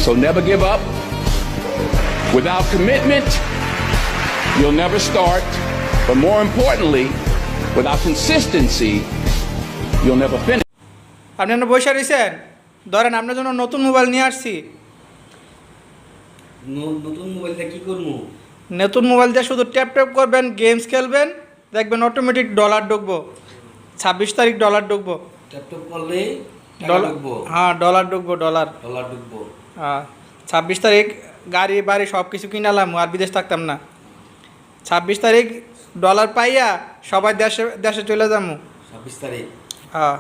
So never give up. Without commitment, you'll never start. But more importantly, without consistency, you'll never finish. আপনি আপনার বসে রয়েছেন, ধরেন আপনার জন্য নতুন মোবাইল নিয়ে আসছি। নতুন মোবাইলটা কি করবো? নতুন মোবাইল দিয়ে শুধু ট্যাপ ট্যাপ করবেন, গেমস খেলবেন, দেখবেন অটোমেটিক ডলার ঢুকবো। 26 তারিখ ডলার ঢুকবো। ল্যাপটপ করলে ডলার, হ্যাঁ ডলার ঢুকবো, ডলার ঢুকবো। হ্যাঁ 26 তারিখ গাড়ি বাড়ি সব কিছু কিনালাম, আর বিদেশ থাকতাম না। 26 তারিখ ডলার পাইয়া সবাই দেশে দেশে চলে যাবো। 26 তারিখ হ্যাঁ